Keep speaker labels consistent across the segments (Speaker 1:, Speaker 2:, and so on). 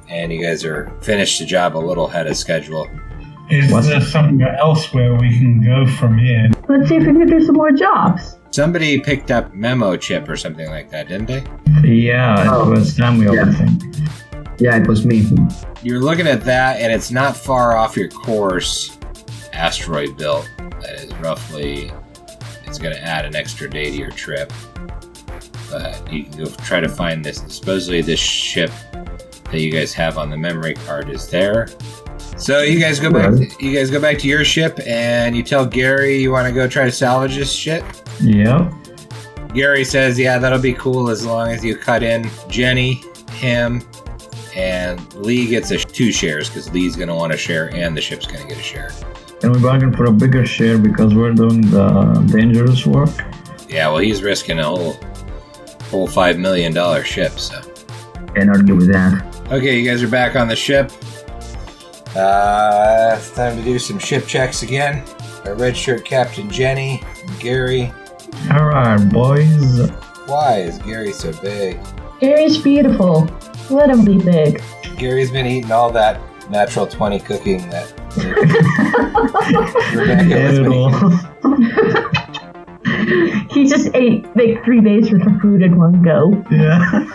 Speaker 1: And you guys are finished the job a little ahead of schedule.
Speaker 2: Is there somewhere else where we can go from here?
Speaker 3: Let's see if we can do some more jobs.
Speaker 1: Somebody picked up memo chip or something like that, didn't they?
Speaker 4: Yeah, it was Samuel, I think.
Speaker 5: Yeah, it was me.
Speaker 1: You're looking at that, and it's not far off your course asteroid belt. That is roughly, it's going to add an extra day to your trip. But you can go try to find this. Supposedly this ship that you guys have on the memory card is there. So you guys go back. You guys go back to your ship, and you tell Gary you want to go try to salvage this shit.
Speaker 4: Yeah.
Speaker 1: Gary says, "Yeah, that'll be cool as long as you cut in Jenny, him, and Lee gets 2 shares because Lee's going to want to share, and the ship's going to get a share."
Speaker 4: Can we bargain for a bigger share because we're doing the dangerous work?
Speaker 1: Yeah, well, he's risking a whole $5 million ship, so.
Speaker 5: Can't argue with that.
Speaker 1: Okay, you guys are back on the ship. It's time to do some ship checks again. Our red shirt Captain Jenny, Gary.
Speaker 4: Alright, boys.
Speaker 1: Why is Gary so big?
Speaker 3: Gary's beautiful. Let him be big.
Speaker 1: Gary's been eating all that natural 20 cooking that Rebecca was making.
Speaker 3: He just ate like 3 days worth of food in one go.
Speaker 4: Yeah.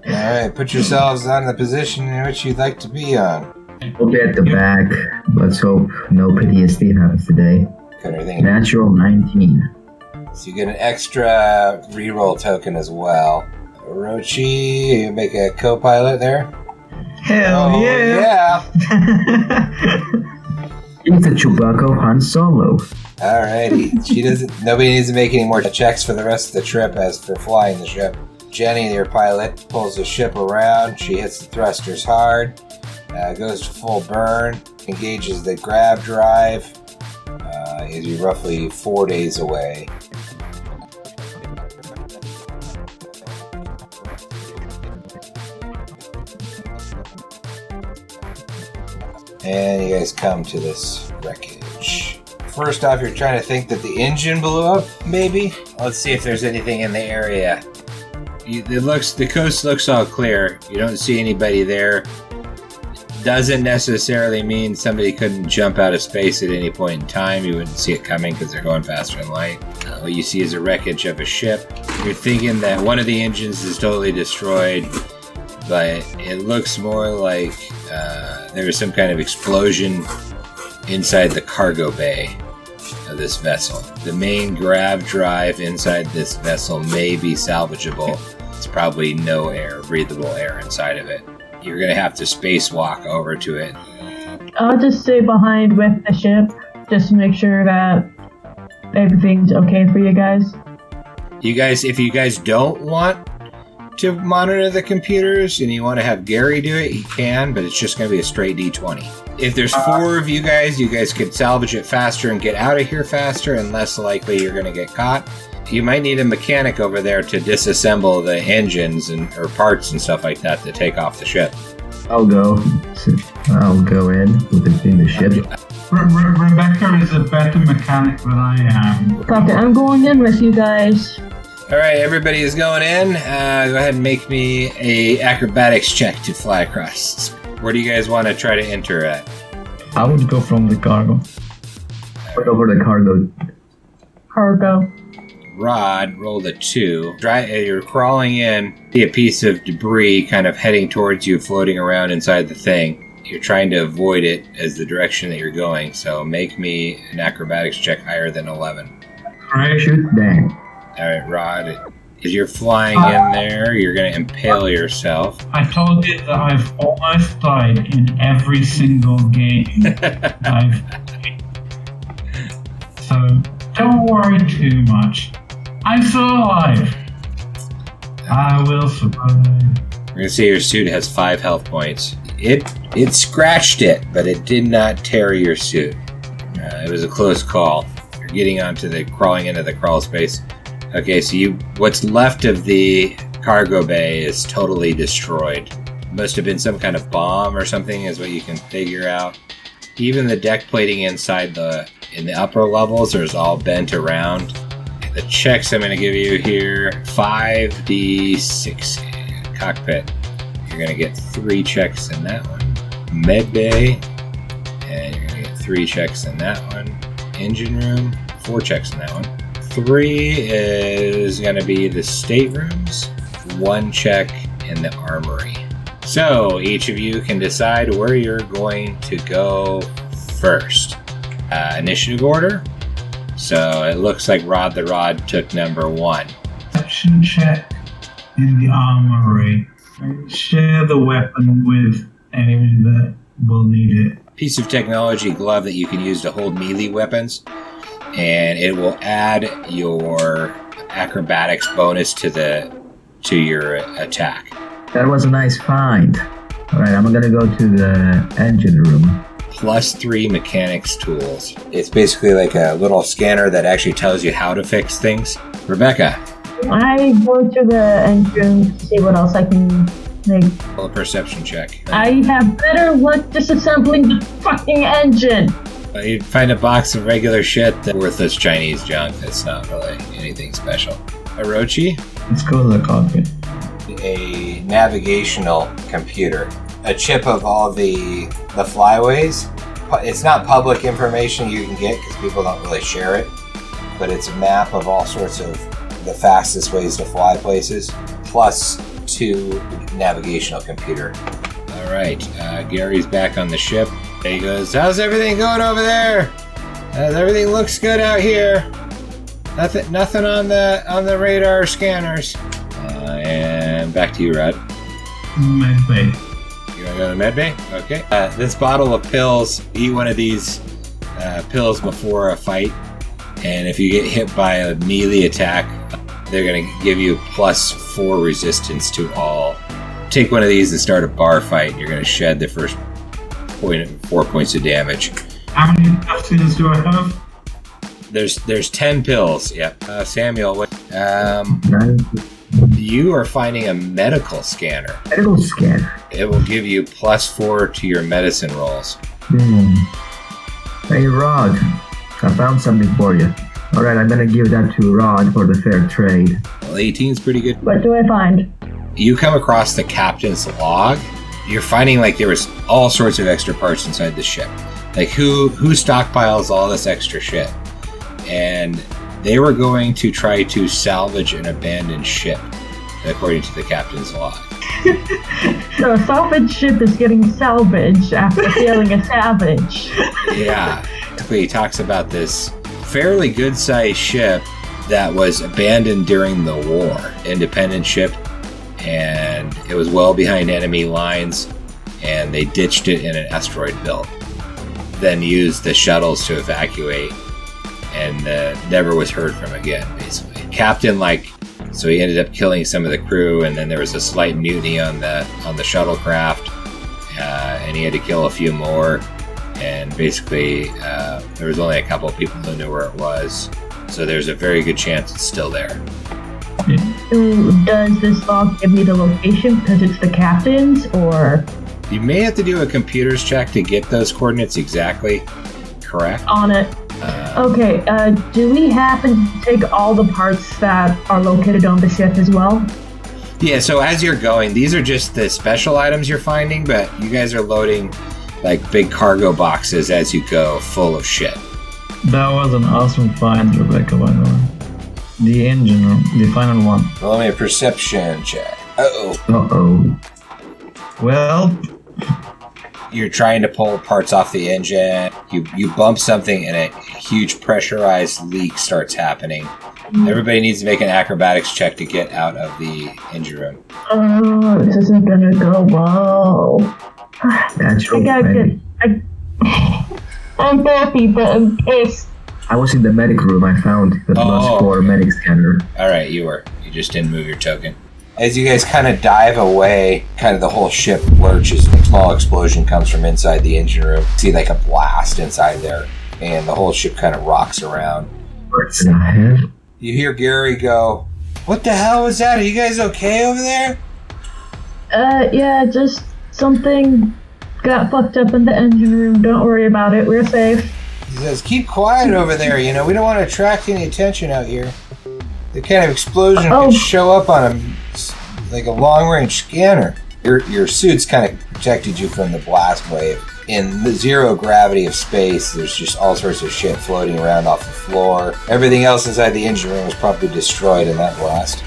Speaker 1: Alright, put yourselves on the position in which you'd like to be on.
Speaker 5: We'll be at the back. Let's hope no PTSD happens today. Natural 19.
Speaker 1: So you get an extra reroll token as well. Orochi, you make a co-pilot there?
Speaker 4: Hell yeah!
Speaker 5: It's a Chewbacca Han Solo.
Speaker 1: Alrighty. Nobody needs to make any more checks for the rest of the trip as for flying the ship. Jenny, your pilot, pulls the ship around. She hits the thrusters hard. Goes to full burn. Engages the grab drive. Is you roughly 4 days away. And you guys come to this wreckage. First off, you're trying to think that the engine blew up, maybe? Let's see if there's anything in the area. The coast looks all clear. You don't see anybody there. Doesn't necessarily mean somebody couldn't jump out of space at any point in time. You wouldn't see it coming because they're going faster than light. What you see is a wreckage of a ship. You're thinking that one of the engines is totally destroyed, but it looks more like there was some kind of explosion inside the cargo bay of this vessel. The main grab drive inside this vessel may be salvageable. It's probably no air, breathable air inside of it. You're going to have to spacewalk over to it.
Speaker 3: I'll just stay behind with the ship, just to make sure that everything's okay for you guys.
Speaker 1: If you guys don't want to monitor the computers and you want to have Gary do it, he can, but it's just going to be a straight D20. If there's 4 of you guys could salvage it faster and get out of here faster, and less likely you're going to get caught. You might need a mechanic over there to disassemble the engines or parts and stuff like that to take off the ship.
Speaker 5: I'll go in within the ship.
Speaker 2: Rebecca is a better mechanic than I am.
Speaker 3: Copy. I'm going in with you guys.
Speaker 1: All right, everybody is going in. Go ahead and make me a acrobatics check to fly across. Where do you guys want to try to enter at?
Speaker 4: I would go from the cargo.
Speaker 5: Put over the cargo.
Speaker 3: Cargo.
Speaker 1: Rod rolled a 2. You're crawling in, see a piece of debris kind of heading towards you, floating around inside the thing. You're trying to avoid it as the direction that you're going, so make me an acrobatics check higher than 11.
Speaker 5: Shoot, bang.
Speaker 1: Alright, Rod, As you're flying in there, you're going to impale yourself.
Speaker 2: I told you that I've almost died in every single game I've played. So don't worry too much. I'm still alive. I will survive.
Speaker 1: You're going to see your suit has 5 health points. It scratched it, but it did not tear your suit. It was a close call. You're getting crawling into the crawl space. Okay, so what's left of the cargo bay is totally destroyed. Must have been some kind of bomb or something is what you can figure out. Even the deck plating inside in the upper levels is all bent around. The checks I'm going to give you here, 5d6 cockpit. You're going to get 3 checks in that one. Med bay, and you're going to get 3 checks in that one. Engine room, 4 checks in that one. 3 is going to be the staterooms, 1 check in the armory. So each of you can decide where you're going to go first. Initiative order. So it looks like Rod the Rod took number 1.
Speaker 2: Perception check in the armory. Share the weapon with anyone that will need it.
Speaker 1: Piece of technology glove that you can use to hold melee weapons. And it will add your acrobatics bonus to your attack.
Speaker 5: That was a nice find. Alright, I'm gonna go to the engine room.
Speaker 1: +3 mechanics tools. It's basically like a little scanner that actually tells you how to fix things. Rebecca.
Speaker 3: I go to the engine to see what else I can make.
Speaker 1: Roll a perception check.
Speaker 3: I have better luck disassembling the fucking engine.
Speaker 1: You'd find a box of regular shit that's worthless Chinese junk that's not really anything special. Orochi?
Speaker 4: Let's go to the cockpit.
Speaker 1: A navigational computer. A chip of all the flyways. It's not public information you can get because people don't really share it, but it's a map of all sorts of the fastest ways to fly places, +2 navigational computer. All right, Gary's back on the ship. He goes, how's everything going over there? Everything looks good out here. Nothing on the radar scanners. And back to you, Rod.
Speaker 2: Medbay.
Speaker 1: You want to go to medbay? Okay. This bottle of pills, eat one of these pills before a fight, and if you get hit by a melee attack, they're going to give you +4 resistance to all. Take one of these and start a bar fight, and you're going to shed the first 4 points of damage.
Speaker 2: How many pills do I have?
Speaker 1: There's 10 pills. Yep. Samuel, what? You are finding a medical scanner.
Speaker 5: Medical scanner.
Speaker 1: It will give you +4 to your medicine rolls.
Speaker 5: Hey Rod, I found something for you. Alright, I'm gonna give that to Rod for the fair trade.
Speaker 1: Well, 18's pretty good.
Speaker 3: What do I find?
Speaker 1: You come across the captain's log. You're finding like there was all sorts of extra parts inside the ship. Like who stockpiles all this extra shit? And they were going to try to salvage an abandoned ship, according to the captain's log.
Speaker 3: So a salvage ship is getting salvaged after feeling a savage.
Speaker 1: Yeah. He talks about this fairly good-sized ship that was abandoned during the war. Independent ship, and it was well behind enemy lines, and they ditched it in an asteroid belt. Then used the shuttles to evacuate, and never was heard from again, basically. Captain, so he ended up killing some of the crew, and then there was a slight mutiny on the shuttlecraft, and he had to kill a few more, and basically there was only a couple of people who knew where it was, so there's a very good chance it's still there.
Speaker 3: Does this log give me the location because it's the captain's, or?
Speaker 1: You may have to do a computer's check to get those coordinates exactly correct.
Speaker 3: On it. Okay, do we happen to take all the parts that are located on the ship as well?
Speaker 1: Yeah, so as you're going, these are just the special items you're finding, but you guys are loading like big cargo boxes as you go, full of shit.
Speaker 4: That was an awesome find, Rebecca, by the way. The engine room, the final one.
Speaker 1: Roll me a perception check. Uh-oh.
Speaker 5: Uh-oh.
Speaker 4: Well,
Speaker 1: you're trying to pull parts off the engine. You bump something and a huge pressurized leak starts happening. Everybody needs to make an acrobatics check to get out of the engine room.
Speaker 3: Oh, this isn't gonna go well.
Speaker 5: Natural.
Speaker 3: I'm happy, but I'm pissed.
Speaker 5: I was in the medic room. I found the +4 medic scanner.
Speaker 1: Alright, you were. You just didn't move your token. As you guys kind of dive away, kind of the whole ship lurches and a small explosion comes from inside the engine room. You see like a blast inside there, and the whole ship kind of rocks around.
Speaker 5: What's that?
Speaker 1: You hear Gary go, "What the hell was that? Are you guys okay over there?"
Speaker 3: Yeah, just something got fucked up in the engine room. Don't worry about it. We're safe.
Speaker 1: He says, "Keep quiet over there. We don't want to attract any attention out here. The kind of explosion could show up on like a long-range scanner." Your suit's kind of protected you from the blast wave. In the zero gravity of space, there's just all sorts of shit floating around off the floor. Everything else inside the engine room was probably destroyed in that blast.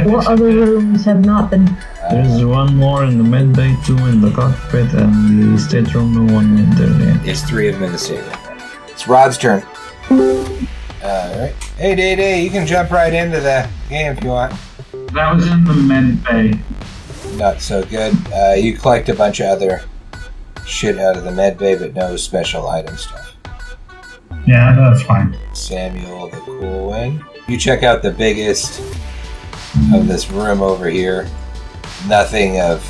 Speaker 3: What other rooms have not been?
Speaker 4: There's one more in the med bay, 2 in the cockpit, and the stateroom, no one in there yet.
Speaker 1: There's 3 of them in the stateroom. It's Rod's turn. Alright. Hey, Day, you can jump right into the game if you want.
Speaker 2: That was in the med bay.
Speaker 1: Not so good. You collect a bunch of other shit out of the med bay, but no special item stuff.
Speaker 2: Yeah, that's fine.
Speaker 1: Samuel the Cool One. You check out the biggest of this room over here. Nothing of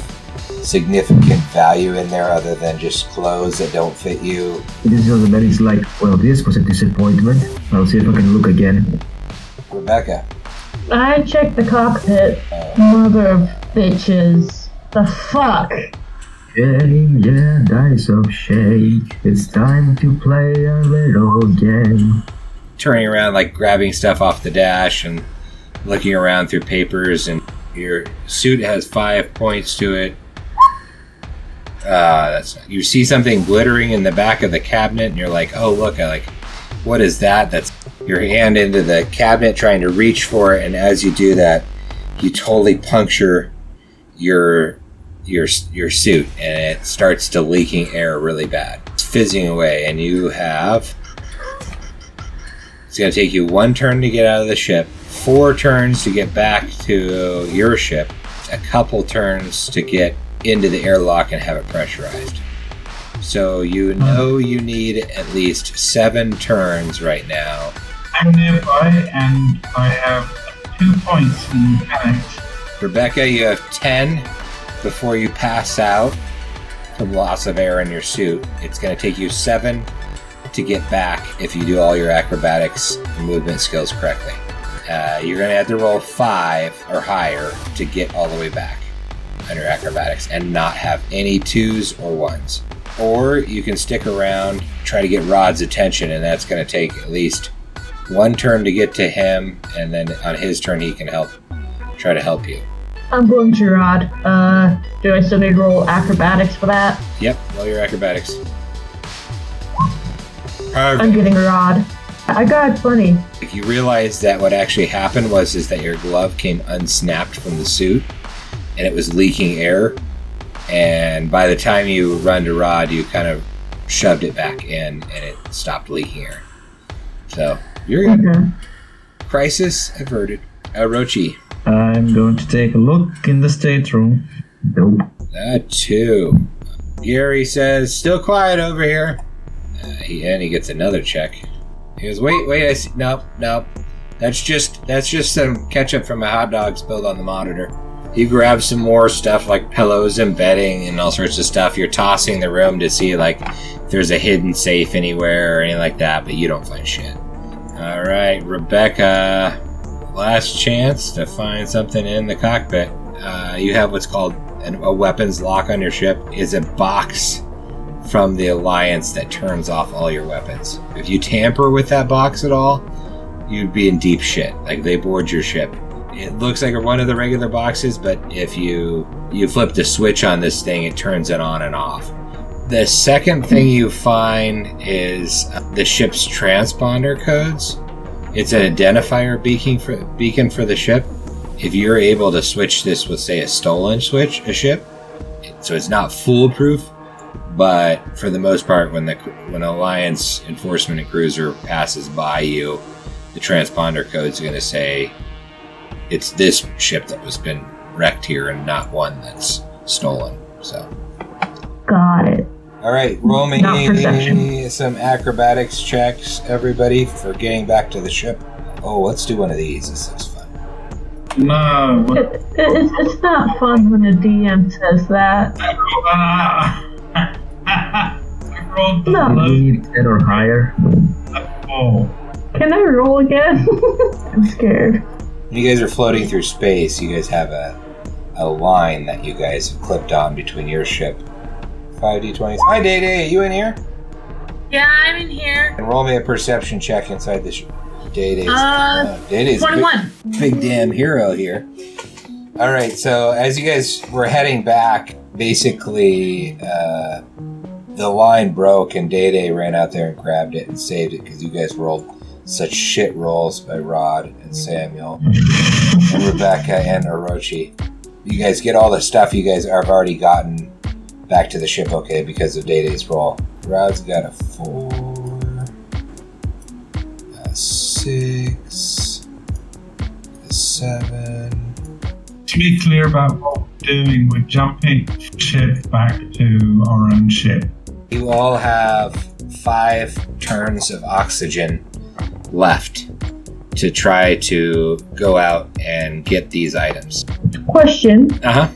Speaker 1: significant value in there other than just clothes that don't fit you.
Speaker 5: This is the medic's like, well, this was a disappointment. I'll see if I can look again.
Speaker 1: Rebecca.
Speaker 3: I checked the cockpit. Mother of bitches. The fuck?
Speaker 5: Shame, yeah, dice of shame. It's time to play a little game.
Speaker 1: Turning around, like grabbing stuff off the dash and looking around through papers, and your suit has 5 points to it. You see something glittering in the back of the cabinet, and you're like, "Oh, look! What is that?" That's your hand into the cabinet, trying to reach for it, and as you do that, you totally puncture your suit, and it starts to leaking air really bad. It's fizzing away, and you have. It's going to take you 1 turn to get out of the ship, 4 turns to get back to your ship, a couple turns to get into the airlock and have it pressurized. So you need at least 7 turns right now.
Speaker 2: I'm nearby and I have 2 points in mechanics.
Speaker 1: Rebecca, you have 10 before you pass out from loss of air in your suit. It's going to take you 7 to get back if you do all your acrobatics and movement skills correctly. You're going to have to roll 5 or higher to get all the way back on your acrobatics and not have any 2s or 1s. Or you can stick around, try to get Rod's attention, and that's going to take at least 1 turn to get to him, and then on his turn he can try to help you.
Speaker 3: I'm going to Rod. Do I still need to roll acrobatics for that?
Speaker 1: Yep, roll your acrobatics.
Speaker 3: I'm getting Rod. I got plenty.
Speaker 1: If you realize that what actually happened is that your glove came unsnapped from the suit, and it was leaking air, and by the time you run to Rod, you kind of shoved it back in, and it stopped leaking air. So, you're good.
Speaker 3: Okay.
Speaker 1: Crisis averted. Rochi.
Speaker 4: I'm going to take a look in the stateroom.
Speaker 5: Nope.
Speaker 1: That too. Gary says, "Still quiet over here." He gets another check. He goes, wait, I see. Nope. That's just some ketchup from a hot dog spilled on the monitor. You grab some more stuff like pillows and bedding and all sorts of stuff. You're tossing the room to see like if there's a hidden safe anywhere or anything like that, but you don't find shit. All right, Rebecca, last chance to find something in the cockpit. You have what's called a weapons lock on your ship. It's a box from the Alliance that turns off all your weapons. If you tamper with that box at all, you'd be in deep shit. Like, they board your ship. It looks like one of the regular boxes, but if you flip the switch on this thing, it turns it on and off. The second thing you find is the ship's transponder codes. It's an identifier beacon for the ship. If you're able to switch this with, say, a stolen ship, so it's not foolproof, but for the most part, when Alliance enforcement and cruiser passes by you, the transponder code's going to say it's this ship that was been wrecked here and not one that's stolen. So.
Speaker 3: Got it.
Speaker 1: All right, roll me
Speaker 3: Not perception.
Speaker 1: some acrobatics checks, everybody, for getting back to the ship. Oh, let's do one of these. This looks fun.
Speaker 2: No.
Speaker 3: It's not fun when the DM says that.
Speaker 2: I rolled the
Speaker 3: No.
Speaker 2: low.
Speaker 5: You need 10 or higher.
Speaker 2: Oh.
Speaker 3: Can I roll again? I'm scared.
Speaker 1: When you guys are floating through space, you guys have a line that you guys have clipped on between your ship. 5d20s. Hi, Day-Day. Are you in here?
Speaker 6: Yeah, I'm in here.
Speaker 1: And roll me a perception check inside the ship. Day-Day's Day-Day's
Speaker 6: 21.
Speaker 1: big damn hero here. All right, so as you guys were heading back, basically the line broke and Day-Day ran out there and grabbed it and saved it because you guys rolled such shit rolls by Rod and Samuel and Rebecca and Orochi. You guys get all the stuff you guys have already gotten back to the ship okay because of Day-Day's roll. Rod's got a 4, a 6, a 7.
Speaker 2: To be clear about what we're doing, we're jumping ship back to our own ship.
Speaker 1: You all have 5 turns of oxygen left to try to go out and get these items.
Speaker 3: Question.
Speaker 1: Uh-huh.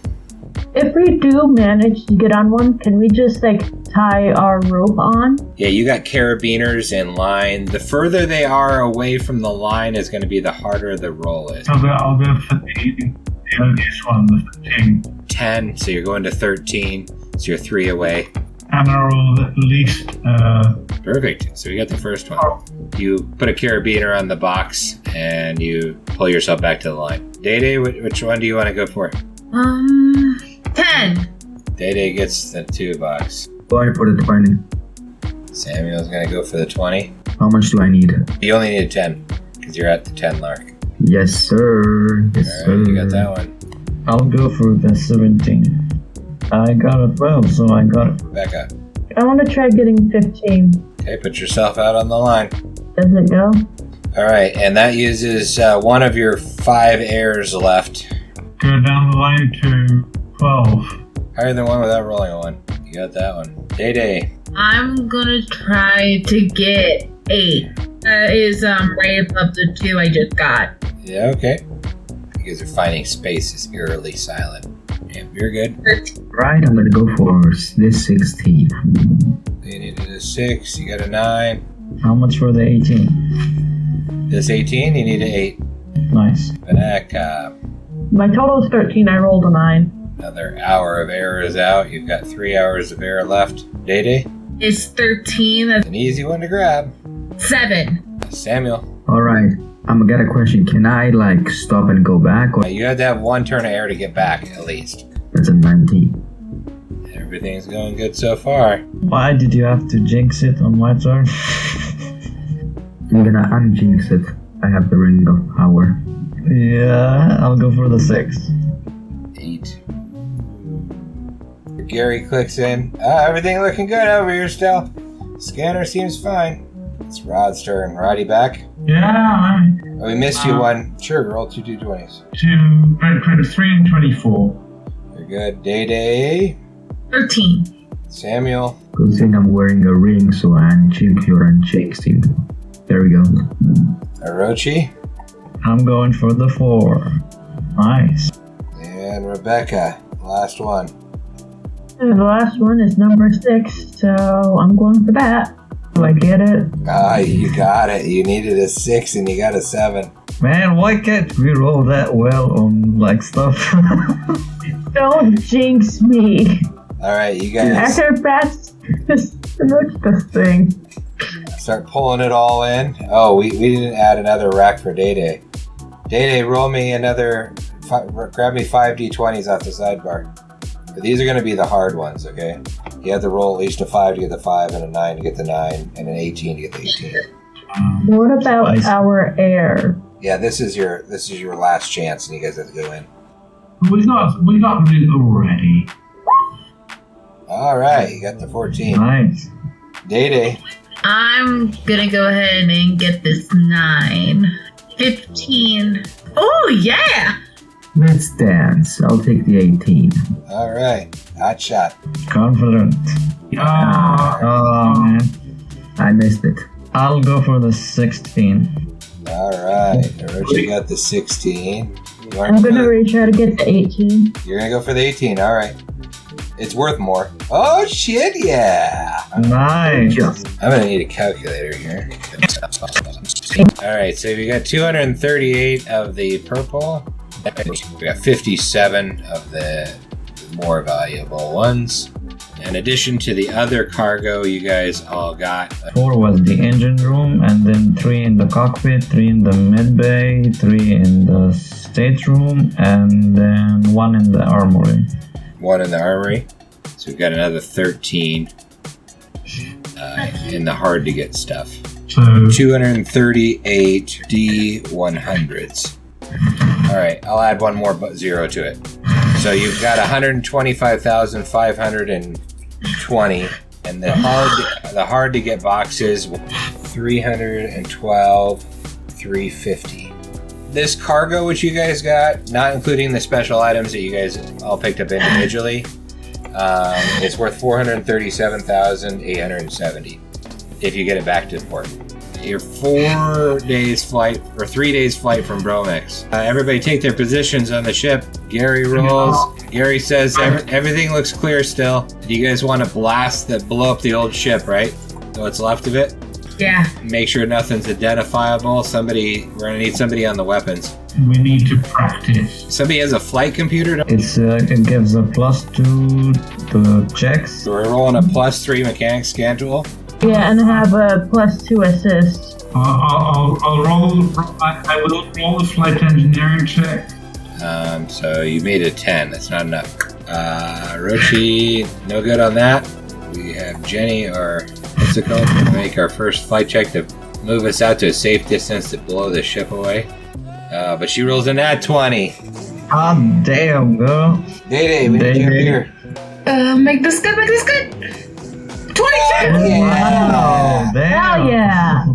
Speaker 3: If we do manage to get on one, can we just tie our rope on?
Speaker 1: Yeah, you got carabiners in line. The further they are away from the line is going to be the harder the roll is.
Speaker 2: I'll go for the earliest one, the 13.
Speaker 1: 10, so you're going to 13, so you're 3 away.
Speaker 2: And I rolled at least...
Speaker 1: Perfect, so you got the first one. You put a carabiner on the box and you pull yourself back to the line. Day-Day, which one do you want to go for?
Speaker 6: 10.
Speaker 1: Day-Day gets the 2 box.
Speaker 5: Going for the 20.
Speaker 1: Samuel's going to go for the 20.
Speaker 5: How much do I need?
Speaker 1: You only need a 10, because you're at the 10 mark.
Speaker 5: Yes, sir. Yes, sir.
Speaker 1: Alright, you got that one.
Speaker 4: I'll go for the 17. I got it well, so I got it.
Speaker 1: Rebecca.
Speaker 3: I want to try getting 15.
Speaker 1: Okay, put yourself out on the line.
Speaker 3: Does it go?
Speaker 1: Alright, and that uses one of your 5 airs left.
Speaker 2: Go down the line to 12.
Speaker 1: Higher than 1 without rolling a 1. You got that one. Day-Day.
Speaker 6: I'm gonna try to get 8. That is right above the 2 I just got.
Speaker 1: Yeah, okay. You guys are finding space is eerily silent. Yeah, you're good.
Speaker 5: Right, I'm gonna go for this 16.
Speaker 1: You needed a 6, you got a 9.
Speaker 4: How much for the 18?
Speaker 1: This 18, you need an 8.
Speaker 4: Nice.
Speaker 1: Rebecca.
Speaker 3: My total is 13. I rolled a 9.
Speaker 1: Another hour of air is out. You've got 3 hours of air left. Day-Day.
Speaker 6: It's 13. That's
Speaker 1: An easy one to grab.
Speaker 6: 7.
Speaker 1: Samuel.
Speaker 5: Alright, I'm gonna get a question. Can I stop and go back? Or
Speaker 1: You had to have 1 turn of air to get back, at least.
Speaker 5: that's a 19.
Speaker 1: Everything's going good so far.
Speaker 4: Why did you have to jinx it on my turn?
Speaker 5: I'm gonna unjinx it. I have the ring of power.
Speaker 4: Yeah, I'll go for the 6.
Speaker 1: 8. Gary clicks in. Everything looking good over here still. Scanner seems fine. It's Rod's turn. Roddy back?
Speaker 2: Yeah,
Speaker 1: Oh, we missed you one. Sure, roll 2 220s.
Speaker 2: 3 and 24.
Speaker 1: You're good. Day-Day.
Speaker 6: 13.
Speaker 1: Samuel.
Speaker 5: Good thing I'm wearing a ring, so I unjinx your unjinxing. There we go.
Speaker 1: Orochi.
Speaker 4: I'm going for the 4. Nice.
Speaker 1: And Rebecca. Last one.
Speaker 3: And the last one is number 6, so I'm going for that. Do I get it?
Speaker 1: You got it. You needed a 6 and you got a 7.
Speaker 4: Man, why can't we roll that well on stuff?
Speaker 3: Don't jinx me.
Speaker 1: Alright, you guys
Speaker 3: Acrobats. Just look this thing.
Speaker 1: start pulling it all in. Oh, we didn't add another rack for Day-Day. Day-Day, roll me another... grab me 5 d20s off the sidebar. But these are going to be the hard ones, okay? You have to roll at least a 5 to get the 5, and a 9 to get the 9, and an 18 to get the 18.
Speaker 3: What about our air?
Speaker 1: Yeah, this is your last chance, and you guys have to go in.
Speaker 2: We got loot already.
Speaker 1: All right, you got the 14.
Speaker 4: Nice.
Speaker 1: Day-Day.
Speaker 6: I'm gonna go ahead and get this 9. 15. Oh, yeah!
Speaker 5: Let's dance. I'll take the 18.
Speaker 1: All right. Hot shot.
Speaker 4: Confident. Oh, man.
Speaker 5: I missed it.
Speaker 4: I'll go for the 16.
Speaker 1: All right. Orochi got the 16.
Speaker 3: I'm gonna try to get the 18.
Speaker 1: You're gonna go for the 18. All right. It's worth more. Oh shit! Yeah.
Speaker 4: Nice.
Speaker 1: I'm gonna need a calculator here. All right. So we got 238 of the purple. We got 57 of the more valuable ones. In addition to the other cargo, you guys all got
Speaker 4: 4 was the engine room, and then 3 in the cockpit, 3 in the mid bay, 3 in the stateroom, and then 1 in the armory.
Speaker 1: 1 in the armory. So we've got another 13 in the hard to get stuff.
Speaker 2: So
Speaker 1: 238 D100s. All right, I'll add one more 0 to it. So you've got 125,520, and the hard to get boxes 312, 350. This cargo which you guys got, not including the special items that you guys all picked up individually, it's worth 437,870 if you get it back to port. You're 4 days flight, or 3 days flight from Bromix. Everybody take their positions on the ship. Gary rolls. Gary says everything looks clear still. Do you guys want to blow up the old ship, right? What's left of it?
Speaker 6: Yeah.
Speaker 1: Make sure nothing's identifiable. We're gonna need somebody on the weapons.
Speaker 2: we need to practice.
Speaker 1: Somebody has a flight computer?
Speaker 4: It gives a +2 to checks.
Speaker 1: So we're rolling a +3 mechanics schedule.
Speaker 3: Yeah, and I have a +2 assist.
Speaker 2: I will roll the flight engineering check.
Speaker 1: So you made a 10. That's not enough. Roshi, no good on that. We have Jenny, or what's it called? We're gonna make our first flight check to move us out to a safe distance to blow the ship away. But she rolls a nat 20.
Speaker 4: Ah, damn, girl.
Speaker 1: Day, we need you here.
Speaker 6: Make this good. 22!
Speaker 1: Yeah.
Speaker 4: Damn.
Speaker 3: Hell yeah!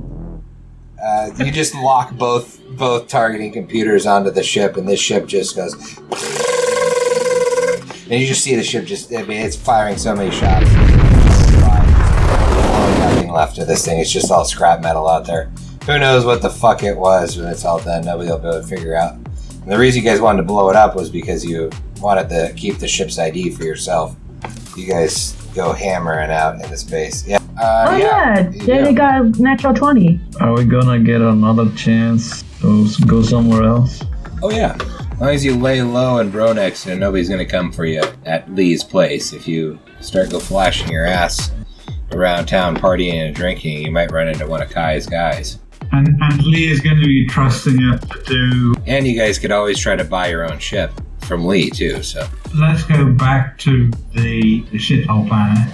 Speaker 1: You just lock both targeting computers onto the ship, and this ship just goes. And you just see the ship it's firing so many shots. Nothing left of this thing. It's just all scrap metal out there. Who knows what the fuck it was when it's all done? Nobody will be able to figure out. And the reason you guys wanted to blow it up was because you wanted to keep the ship's ID for yourself. You guys go hammering out into space. Yeah.
Speaker 3: Jenny got a natural 20.
Speaker 4: Are we gonna get another chance to go somewhere else?
Speaker 1: Oh yeah. As long as you lay low in Bronex, and nobody's gonna come for you at Lee's place. If you start flashing your ass around town partying and drinking, you might run into one of Kai's guys.
Speaker 2: And Lee is going to be trusting us to do...
Speaker 1: And you guys could always try to buy your own ship from Lee too, so.
Speaker 2: Let's go back to the shithole planet.